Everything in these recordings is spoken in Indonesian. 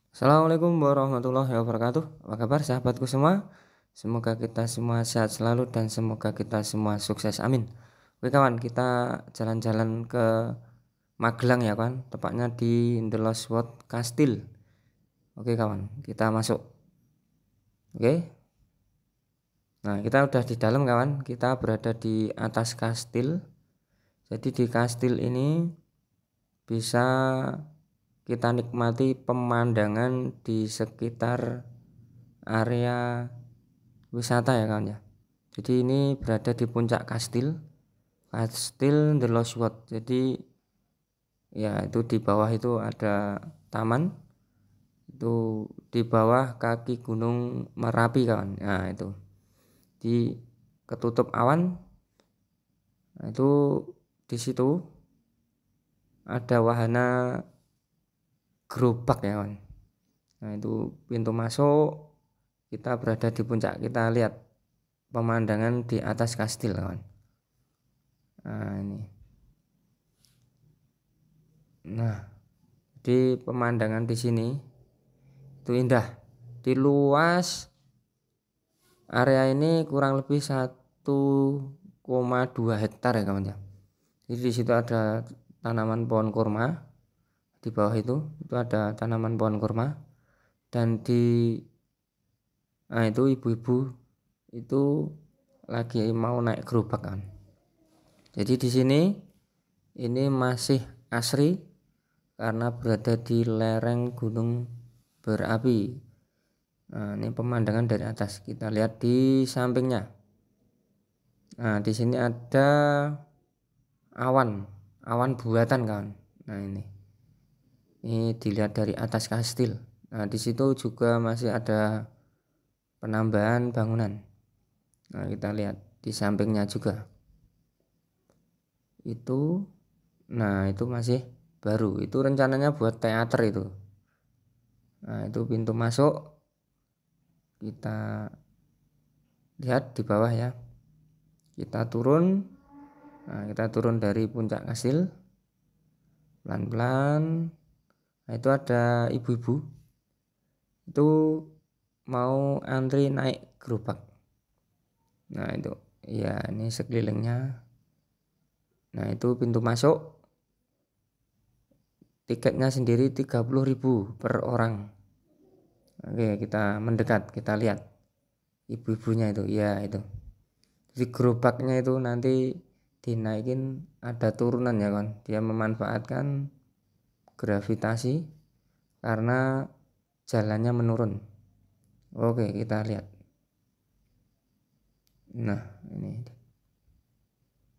Assalamualaikum warahmatullahi wabarakatuh. Apa kabar sahabatku semua? Semoga kita semua sehat selalu dan semoga kita semua sukses. Amin. Oke kawan, kita jalan-jalan ke Magelang ya kawan, tepatnya di The Lost World Castle. Oke kawan, kita masuk. Oke. Nah, kita udah di dalam kawan. Kita berada di atas kastil. Jadi di kastil ini bisa kita nikmati pemandangan di sekitar area wisata ya kawan ya. Jadi ini berada di puncak kastil The Lost World. Jadi ya itu di bawah itu ada taman, itu di bawah kaki Gunung Merapi kawan. Nah itu di ketutup awan. Nah, itu di situ ada wahana gerobak ya kawan. Nah itu pintu masuk, kita berada di puncak, kita lihat pemandangan di atas kastil kawan. Nah ini. Nah, di pemandangan di sini itu indah. Di luas area ini kurang lebih 1,2 hektar ya kawan ya. Jadi di situ ada tanaman pohon kurma. Di bawah itu ada tanaman pohon kurma dan itu ibu-ibu itu lagi mau naik gerobak kan. Jadi di sini ini masih asri karena berada di lereng gunung berapi. Nah, ini pemandangan dari atas. Kita lihat di sampingnya. Nah, di sini ada awan buatan kan. Nah, ini dilihat dari atas kastil. Nah, di situ juga masih ada penambahan bangunan. Nah, kita lihat di sampingnya juga. Itu masih baru. Itu rencananya buat teater itu. Nah, itu pintu masuk. Kita lihat di bawah ya. Kita turun. Nah, kita turun dari puncak kastil. Pelan-pelan. Nah, itu ada ibu-ibu. Itu mau antri naik gerobak. Nah, itu ya ini sekelilingnya. Nah, itu pintu masuk. Tiketnya sendiri 30.000 per orang. Oke, kita mendekat, kita lihat ibu-ibunya itu. Ya, itu. Jadi gerobaknya itu nanti dinaikin, ada turunan ya kan. Dia memanfaatkan gravitasi karena jalannya menurun. Oke, kita lihat. Nah, ini.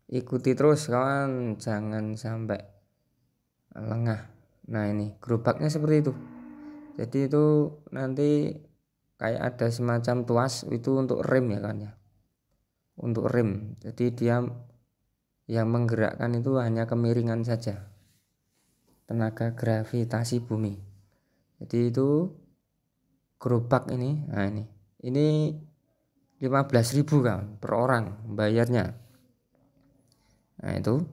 Ikuti terus kawan, jangan sampai lengah. Nah, ini gerobaknya seperti itu. Jadi itu nanti kayak ada semacam tuas itu untuk rem ya kan ya. Untuk rem. Jadi dia yang menggerakkan itu hanya kemiringan saja. Tenaga gravitasi bumi. Jadi itu gerobak ini. Nah, ini 15.000 kan per orang bayarnya. Nah, itu.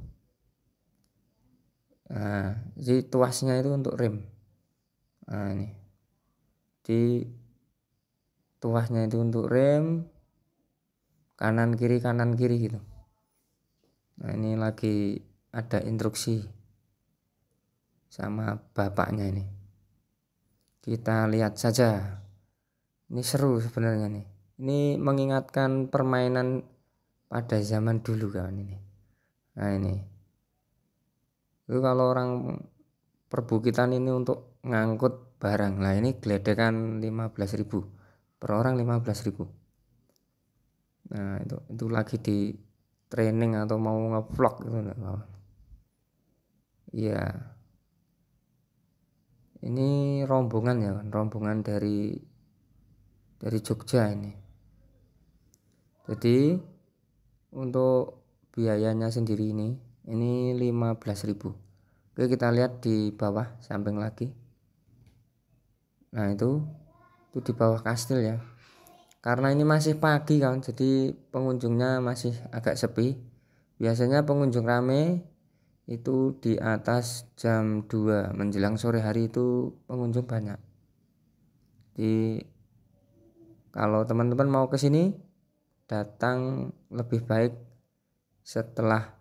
Nah, jadi tuasnya itu untuk rem. Nah, ini. Di tuasnya itu untuk rem, kanan kiri gitu. Nah, ini lagi ada instruksi sama bapaknya ini. Kita lihat saja. Ini seru sebenarnya nih. Ini mengingatkan permainan pada zaman dulu kan ini. Nah, ini. Itu kalau orang perbukitan ini untuk ngangkut barang. Nah, ini geledekan 15.000 per orang 15.000. Nah, itu lagi di training atau mau ngevlog gitu enggak kawan. Iya. Ini rombongan ya kan, rombongan dari Jogja ini. Jadi untuk biayanya sendiri ini 15.000. Oke, kita lihat di bawah samping lagi. Nah, itu di bawah kastil ya. Karena ini masih pagi kan, jadi pengunjungnya masih agak sepi. Biasanya pengunjung rame itu di atas jam 2 menjelang sore hari itu pengunjung banyak. Jadi kalau teman-teman mau ke sini, datang lebih baik setelah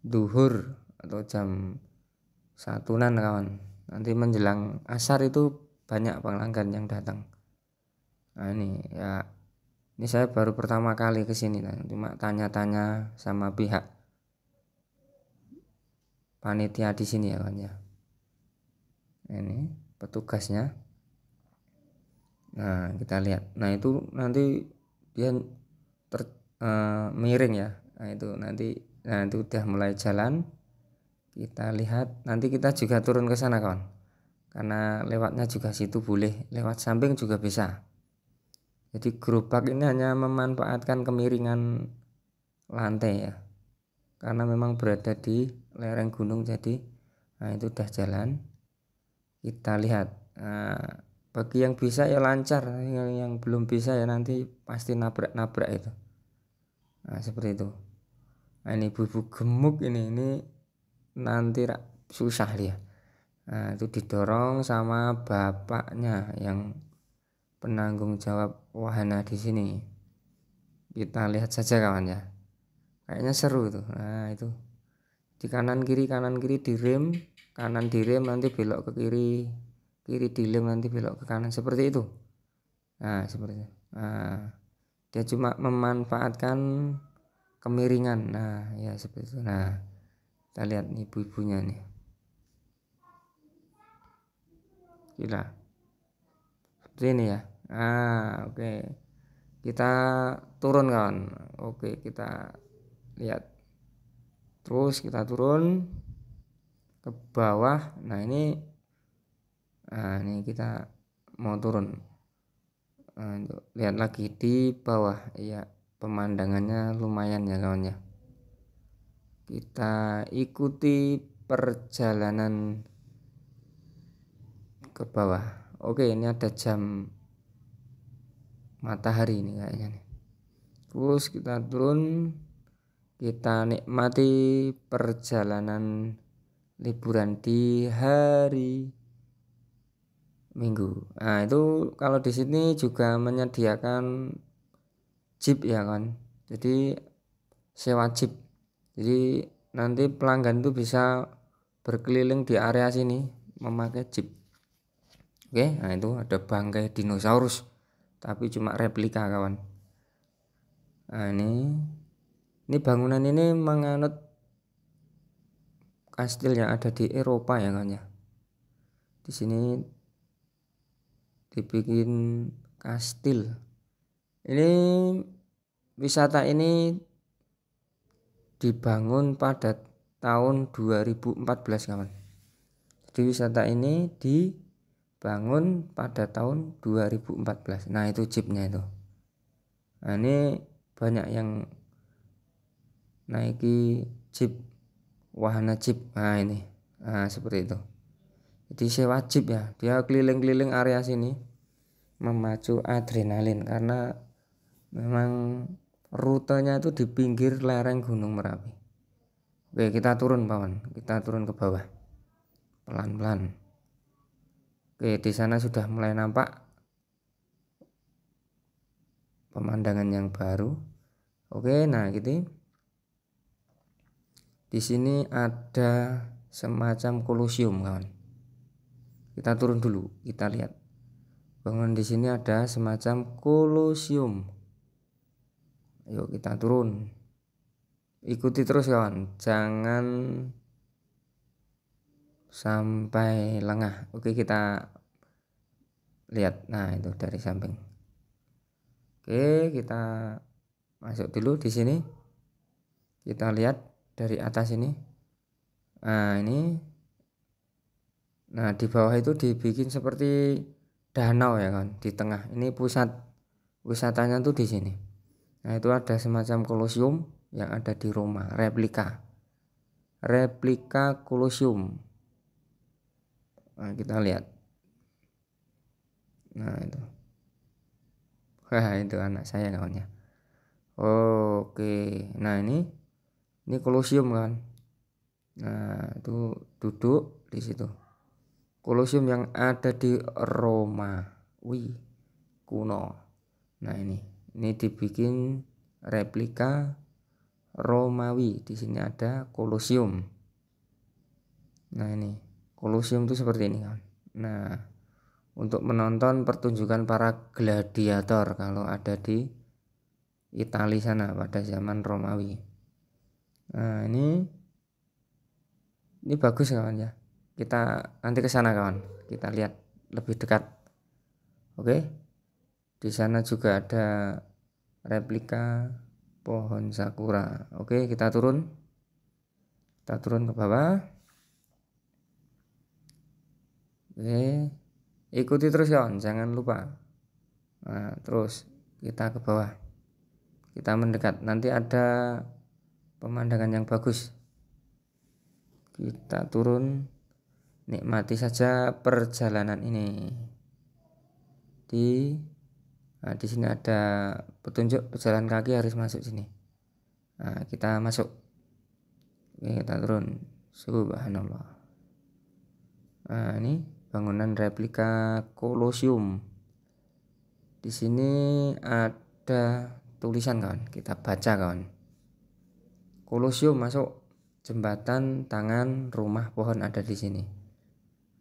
duhur atau jam 1-an kawan. Nanti menjelang asar itu banyak pelanggan yang datang. Nah ini ya, ini saya baru pertama kali ke sini, cuma tanya-tanya sama pihak panitia di sini ya kawan ya. Ini petugasnya. Nah kita lihat, nah itu nanti dia miring ya. Nah itu nanti, nah itu udah mulai jalan. Kita lihat, nanti kita juga turun ke sana kawan, karena lewatnya juga situ boleh, lewat samping juga bisa. Jadi gerobak ini hanya memanfaatkan kemiringan lantai ya, karena memang berada di lereng gunung. Jadi nah itu udah jalan. Kita lihat, nah, bagi yang bisa ya lancar, yang belum bisa ya nanti pasti nabrak-nabrak itu. Nah seperti itu. Nah ini ibu-ibu gemuk ini nanti susah dia. Nah itu didorong sama bapaknya yang penanggung jawab wahana di sini. Kita lihat saja kawan ya, kayaknya seru tuh. Nah itu di kanan kiri direm, kanan direm nanti belok ke kiri, kiri dilem nanti belok ke kanan, seperti itu. Nah seperti itu. Nah dia cuma memanfaatkan kemiringan. Nah ya seperti itu. Nah kita lihat nih ibu-ibunya nih, gila seperti ini ya. Oke. Kita turun kawan. Oke, kita lihat. Terus kita turun ke bawah. Nah ini kita mau turun. Lihat lagi di bawah ya, pemandangannya lumayan ya kawan ya. Kita ikuti perjalanan ke bawah. Oke, ini ada jam matahari ini kayaknya nih. Terus kita turun, kita nikmati perjalanan liburan di hari Minggu. Nah itu kalau di sini juga menyediakan jeep ya kan, jadi sewa jeep. Jadi nanti pelanggan itu bisa berkeliling di area sini memakai jeep. Oke, nah itu ada bangkai dinosaurus tapi cuma replika kawan. Nah ini bangunan ini menganut kastil yang ada di Eropa ya kan ya. Di sini dibikin kastil. Ini wisata ini dibangun pada tahun 2014 kawan. Jadi wisata ini dibangun pada tahun 2014. Nah itu jeepnya itu. Nah ini banyak yang naiki jeep, wahana jeep. Nah ini, nah seperti itu. Jadi sewa jeep ya, dia keliling-keliling area sini memacu adrenalin karena memang rutenya itu di pinggir lereng Gunung Merapi. Oke, kita turun kawan, kita turun ke bawah pelan-pelan. Oke, di sana sudah mulai nampak pemandangan yang baru. Oke, nah gitu. Di sini ada semacam kolosium kawan. Kita turun dulu, kita lihat. Bangunan di sini ada semacam kolosium. Yuk kita turun. Ikuti terus kawan, jangan sampai lengah. Oke, kita lihat. Nah itu dari samping. Oke, kita masuk dulu di sini. Kita lihat dari atas ini. Nah ini, nah di bawah itu dibikin seperti danau ya kan, di tengah. Ini pusat wisatanya tuh di sini. Nah itu ada semacam kolosium yang ada di Roma, replika kolosium. Nah kita lihat. Nah itu, wah itu anak saya kawannya. Oke, nah ini kolosium kan. Nah itu duduk di situ. Kolosium yang ada di Romawi kuno. Nah ini dibikin replika Romawi. Di sini ada Kolosium. Nah ini Kolosium itu seperti ini kan. Nah untuk menonton pertunjukan para gladiator kalau ada di Italia sana pada zaman Romawi. Nah ini bagus kawan ya. Kita nanti ke sana kawan. Kita lihat lebih dekat. Oke. Di sana juga ada replika pohon sakura. Oke, kita turun. Kita turun ke bawah. Oke. Ikuti terus kawan, jangan lupa. Nah, terus kita ke bawah. Kita mendekat. Nanti ada pemandangan yang bagus. Kita turun, nikmati saja perjalanan ini. Nah, di sini ada petunjuk pejalan kaki harus masuk sini. Nah, kita masuk. Oke, kita turun. Subhanallah. Nah, ini bangunan replika Kolosium. Di sini ada tulisan kawan, kita baca kawan. Kolosium masuk. Jembatan, tangan, rumah, pohon ada di sini.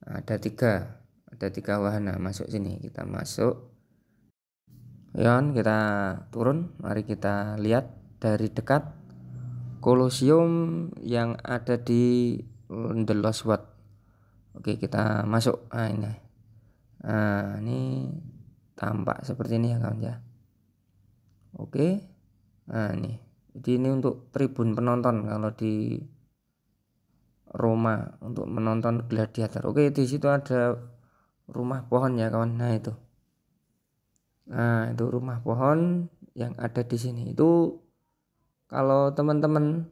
Ada tiga wahana masuk sini. Kita masuk. Yon, kita turun. Mari kita lihat dari dekat Kolosium yang ada di The Lost World. Oke, kita masuk. Nah ini tampak seperti ini ya kawan ya. Oke. Nah jadi ini untuk tribun penonton kalau di Roma untuk menonton gladiator. Oke, di situ ada rumah pohon ya kawan. Nah itu rumah pohon yang ada di sini. Itu kalau teman-teman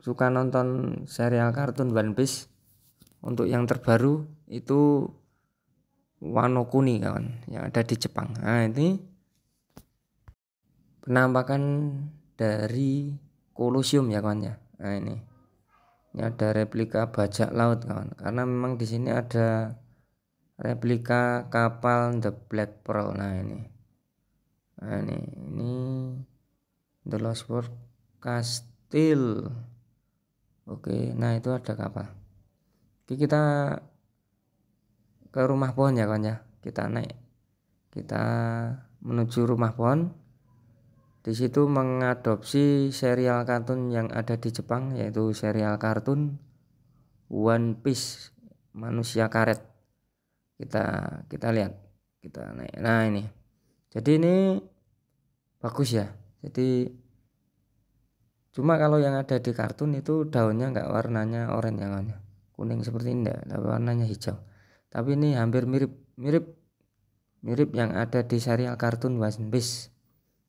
suka nonton serial kartun One Piece, untuk yang terbaru itu Wano Kuni kawan, yang ada di Jepang. Nah ini penampakan dari Kolosium ya kawan ya. Nah ini ada replika bajak laut kawan, karena memang di sini ada replika kapal The Black Pearl. Nah ini The Lost World Castle. Oke, nah itu ada kapal. Oke, kita ke rumah pohon ya kawan ya. Kita naik, kita menuju rumah pohon. Di situ mengadopsi serial kartun yang ada di Jepang, yaitu serial kartun One Piece, manusia karet. Kita lihat, kita naik. Nah ini, jadi ini bagus ya. Jadi cuma kalau yang ada di kartun itu daunnya nggak warnanya oranye ya, kuning seperti ini, enggak, warnanya hijau. Tapi ini hampir mirip yang ada di serial kartun One Piece.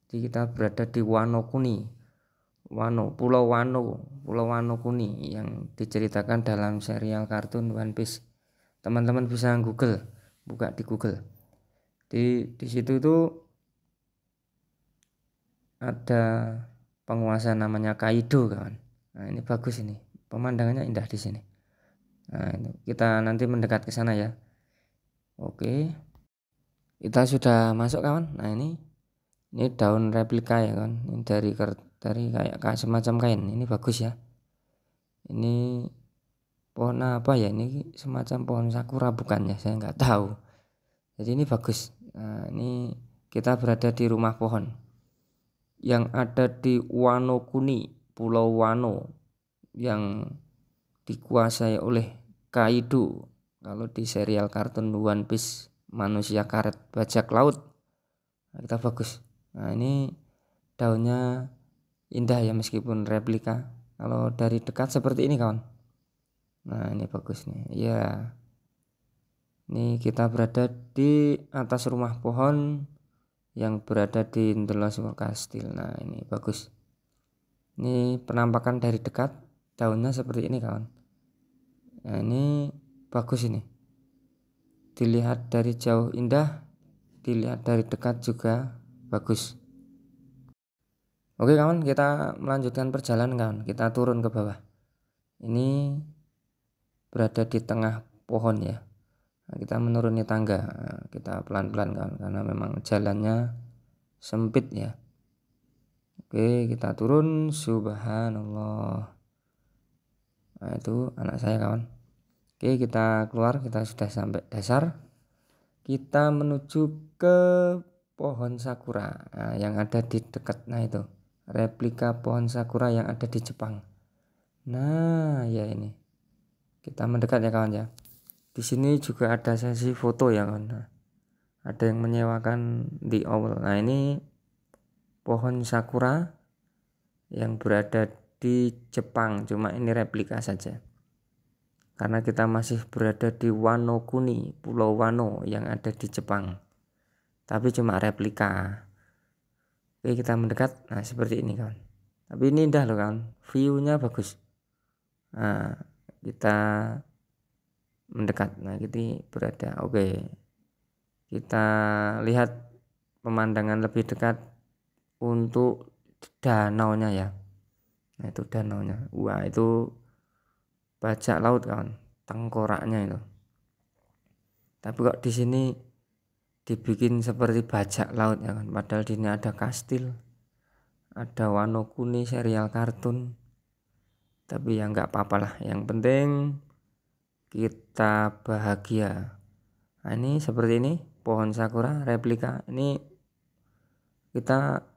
Jadi kita berada di Wano Kuni, Pulau Wano Kuni yang diceritakan dalam serial kartun One Piece. Teman-teman bisa buka di Google. Di situ tuh ada penguasa namanya Kaido kawan. Nah ini bagus, ini pemandangannya indah di sini. Nah itu kita nanti mendekat ke sana ya. Oke, kita sudah masuk kawan. Nah ini daun replika ya kan, ini dari kayak semacam kain. Ini bagus ya. Ini pohon apa ya, ini semacam pohon sakura bukan ya, saya nggak tahu. Jadi ini bagus. Nah ini kita berada di rumah pohon yang ada di Wano Kuni, Pulau Wano, yang dikuasai oleh Kaido. Kalau di serial kartun One Piece, manusia karet bajak laut. Nah, kita bagus. Nah ini daunnya indah ya meskipun replika. Kalau dari dekat seperti ini kawan. Nah ini bagus nih ya. Ini kita berada di atas rumah pohon yang berada di The Lost World Castle. Nah ini bagus. Ini penampakan dari dekat, daunnya seperti ini kawan. Nah ini bagus ini. Dilihat dari jauh indah, dilihat dari dekat juga bagus. Oke kawan, kita melanjutkan perjalanan kawan. Kita turun ke bawah. Ini berada di tengah pohon ya. Nah, kita menuruni tangga. Nah, kita pelan-pelan kawan, karena memang jalannya sempit ya. Oke, kita turun. Subhanallah. Nah, itu anak saya kawan. Oke, kita keluar, kita sudah sampai dasar. Kita menuju ke pohon sakura yang ada di dekat. Nah, itu replika pohon sakura yang ada di Jepang. Nah, ya ini. Kita mendekat ya kawan ya. Di sini juga ada sesi foto ya kawan. Nah, ada yang menyewakan di owl. Nah, ini pohon sakura yang berada di Jepang, cuma ini replika saja. Karena kita masih berada di Wano Kuni, Pulau Wano yang ada di Jepang. Tapi cuma replika. Oke, kita mendekat. Nah, seperti ini kawan. Tapi ini indah loh kawan. View-nya bagus. Nah, kita mendekat. Nah, kita berada. Oke. Kita lihat pemandangan lebih dekat untuk danaunya ya. Nah, itu danaunya. Wah, itu bajak laut kawan, tengkoraknya itu. Tapi kok di sini dibikin seperti bajak laut ya kan, padahal di sini ada kastil, ada Wano Kuni serial kartun. Tapi ya nggak apa-apa lah, yang penting kita bahagia. Nah, ini seperti ini pohon sakura replika. Ini kita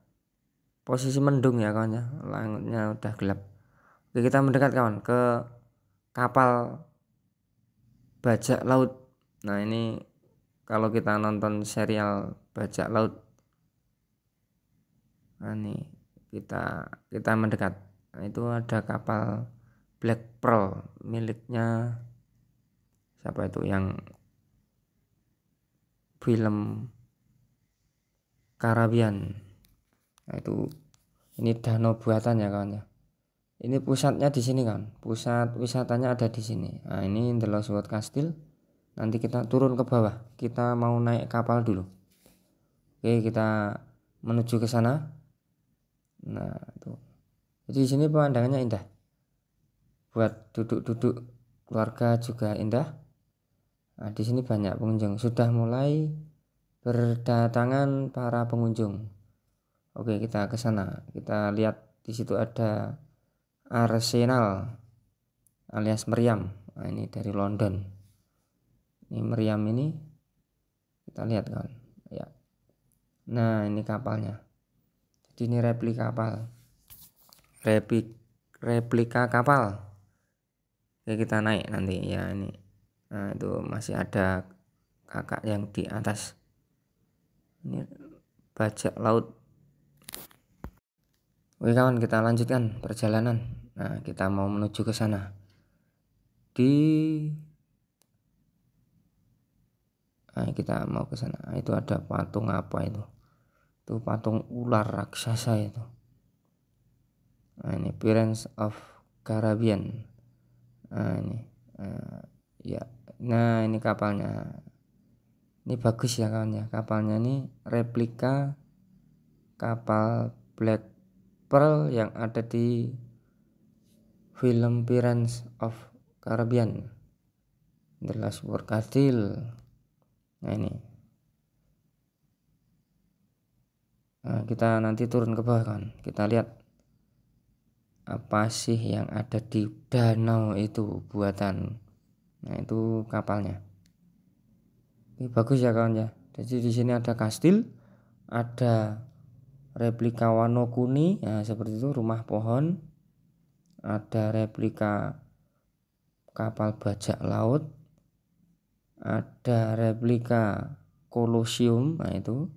posisi mendung ya kawan ya, langitnya udah gelap. Oke, kita mendekat kawan ke kapal bajak laut. Nah, ini kalau kita nonton serial bajak laut, nah ini kita mendekat. Nah, itu ada kapal Black Pearl miliknya siapa itu yang film Caribbean. Nah, itu ini danau buatan ya kawan ya. Ini pusatnya di sini kan, pusat wisatanya ada di sini. Nah, ini The Lost World Castle. Nanti kita turun ke bawah, kita mau naik kapal dulu. Oke, kita menuju ke sana. Nah, tuh. Jadi di sini pemandangannya indah. Buat duduk-duduk keluarga juga indah. Nah, di sini banyak pengunjung. Sudah mulai berdatangan para pengunjung. Oke, kita ke sana. Kita lihat di situ ada Arsenal alias meriam. Nah, ini dari London. Ini meriam ini kita lihat kan. Ya. Nah, ini kapalnya. Jadi ini replika kapal. Replika kapal. Oke, kita naik nanti ya ini. Nah, itu masih ada kakak yang di atas. Ini bajak laut. Oke kawan, kita lanjutkan perjalanan. Nah, kita mau menuju ke sana. Nah, kita mau ke sana. Nah, itu ada patung apa itu? Itu patung ular raksasa itu. Nah, ini Pirates of Caribbean. Nah, ini ya. Nah, ini kapalnya. Ini bagus ya kawan ya. Kapalnya ini replika kapal Black Pearl yang ada di film Pirates of Caribbean, The Lost World Castle. Nah, ini. Nah, kita nanti turun ke bawah kan. Kita lihat apa sih yang ada di danau itu buatan. Nah, itu kapalnya. Ini bagus ya kawan ya. Jadi di sini ada kastil, ada replika Wano Kuni, ya seperti itu rumah pohon, ada replika kapal bajak laut, ada replika Colosseum, nah itu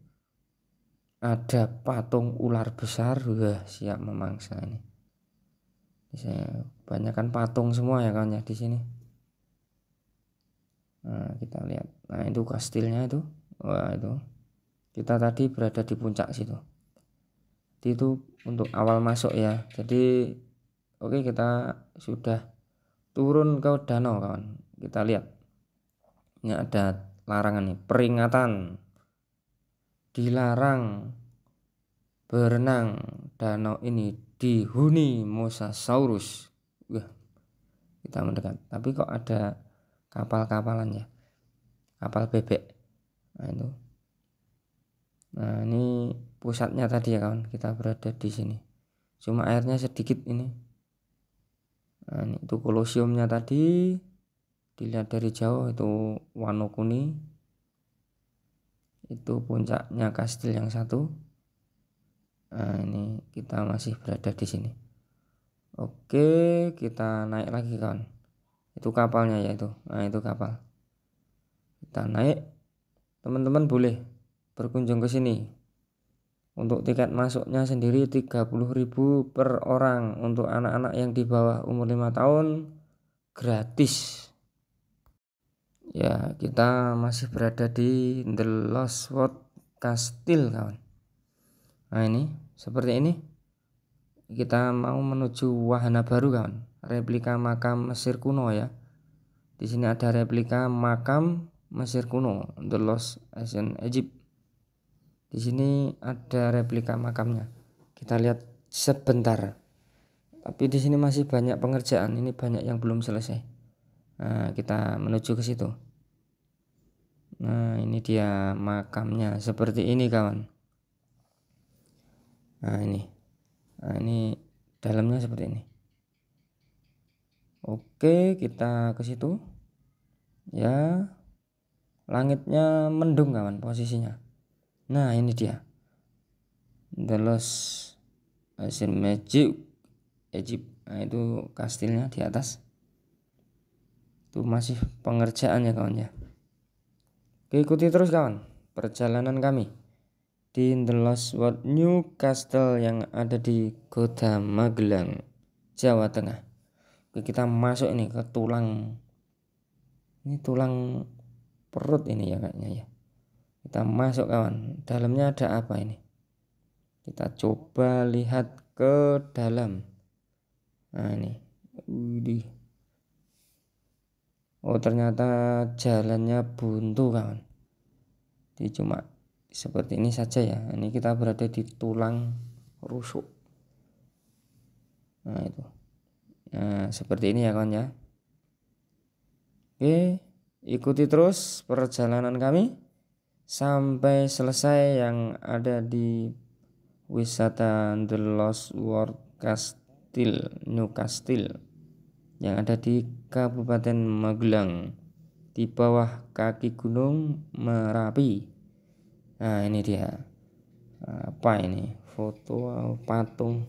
ada patung ular besar. Wah, siap memangsa ini. Saya banyakkan patung semua ya kawan ya di sini. Nah, kita lihat. Nah, itu kastilnya itu. Wah, itu. Kita tadi berada di puncak situ. Jadi itu untuk awal masuk ya. Jadi oke, kita sudah turun ke danau kawan. Kita lihat. Ini ada larangan nih, peringatan. Dilarang berenang danau ini dihuni mosasaurus. Wah, kita mendekat. Tapi kok ada kapal-kapalan ya, kapal bebek. Nah itu. Nah ini pusatnya tadi ya kawan, kita berada di sini. Cuma airnya sedikit ini. Nah ini itu Kolosiumnya tadi, dilihat dari jauh itu Wonokuni. Itu puncaknya kastil yang satu. Nah ini kita masih berada di sini. Oke, kita naik lagi kawan. Itu kapalnya ya itu. Nah itu kapal. Kita naik. Teman-teman boleh berkunjung ke sini. Untuk tiket masuknya sendiri 30.000 per orang. Untuk anak-anak yang di bawah umur 5 tahun gratis. Ya, kita masih berada di The Lost World Castle kawan. Nah ini seperti ini. Kita mau menuju wahana baru kawan. Replika makam Mesir kuno ya. Di sini ada replika makam Mesir kuno, The Lost Ancient Egypt. Di sini ada replika makamnya. Kita lihat sebentar. Tapi di sini masih banyak pengerjaan. Ini banyak yang belum selesai. Nah, kita menuju ke situ. Nah, ini dia makamnya. Seperti ini kawan. Nah, ini dalamnya seperti ini. Oke, kita ke situ. Ya. Langitnya mendung kawan posisinya. Nah, ini dia. The Lost Ancient Egypt. Nah, itu kastilnya di atas. Itu masih pengerjaan ya kawan ya. Ikuti terus kawan perjalanan kami di The Lost World New Castle yang ada di Kota Magelang, Jawa Tengah. Oke, kita masuk ini ke tulang. Ini tulang perut ini ya kayaknya ya. Kita masuk kawan. Dalamnya ada apa ini? Kita coba lihat ke dalam. Nah ini. Oh ternyata jalannya buntu kawan. Jadi cuma seperti ini saja ya. Ini kita berada di tulang rusuk. Nah itu. Nah seperti ini ya kawan ya. Oke, ikuti terus perjalanan kami sampai selesai yang ada di wisata The Lost World Castle, New Castle yang ada di Kabupaten Magelang di bawah kaki Gunung Merapi. Nah ini dia. Apa ini? Foto patung.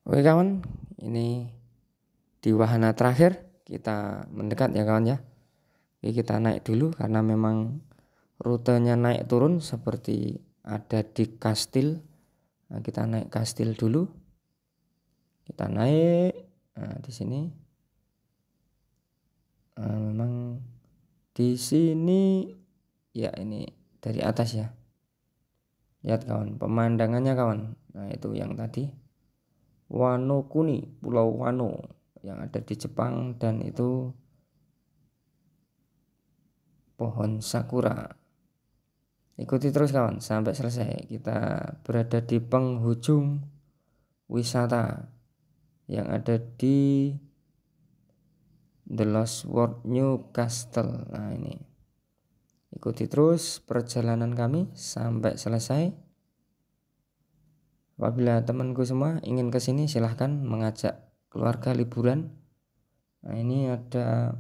Oke kawan, ini di wahana terakhir kita mendekat ya kawan ya. Oke, kita naik dulu karena memang rutenya naik turun seperti ada di kastil. Nah, kita naik kastil dulu. Kita naik. Nah, di sini. Nah, memang di sini ya ini dari atas ya. Lihat kawan, pemandangannya kawan. Nah, itu yang tadi Wonokuni, Pulau Wano yang ada di Jepang dan itu pohon sakura. Ikuti terus kawan sampai selesai. Kita berada di penghujung wisata yang ada di The Lost World New Castle. Nah ini. Ikuti terus perjalanan kami sampai selesai. Apabila temanku semua ingin ke sini silahkan mengajak keluarga liburan. Nah ini ada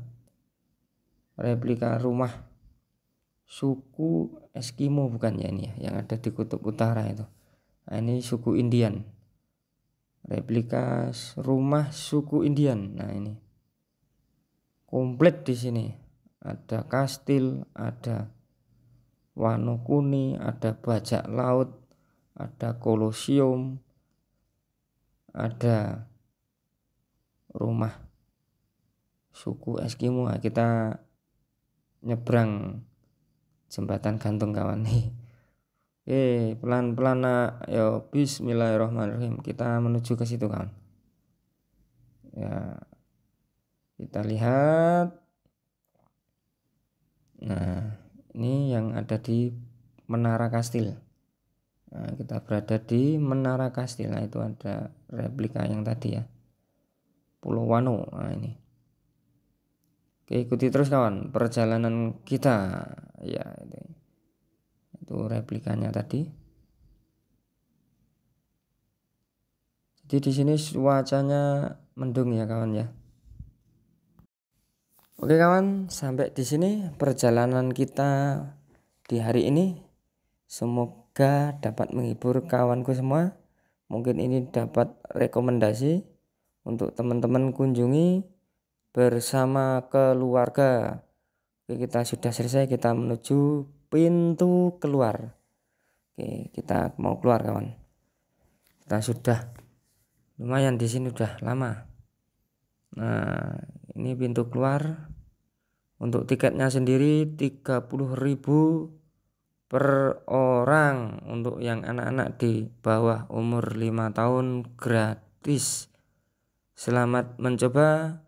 replika rumah suku Eskimo bukan ya ini ya yang ada di kutub utara itu. Nah ini suku Indian. Replika rumah suku Indian. Nah ini komplit di sini. Ada kastil, ada Wonokuni, ada bajak laut, ada Kolosium, ada rumah suku Eskimo. Nah, kita nyebrang jembatan gantung kawan nih. Pelan-pelan nak. Yo, bismillahirrahmanirrahim. Kita menuju ke situ kawan. Ya, kita lihat. Nah, ini yang ada di Menara Kastil. Nah, kita berada di Menara Kastil. Nah, itu ada replika yang tadi ya. Pulau Wano. Nah, ini. Oke, ikuti terus kawan perjalanan kita. Ya, itu replikanya tadi. Jadi di sini cuacanya mendung ya kawan ya. Oke kawan, sampai di sini perjalanan kita di hari ini. Semoga dapat menghibur kawanku semua. Mungkin ini dapat rekomendasi untuk teman-teman kunjungi bersama keluarga. Oke, kita sudah selesai, kita menuju pintu keluar. Oke, kita mau keluar kawan. Kita sudah lumayan di sini udah lama. Nah, ini pintu keluar. Untuk tiketnya sendiri 30.000 per orang. Untuk yang anak-anak di bawah umur 5 tahun gratis. Selamat mencoba.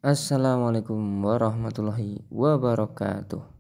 Assalamualaikum warahmatullahi wabarakatuh.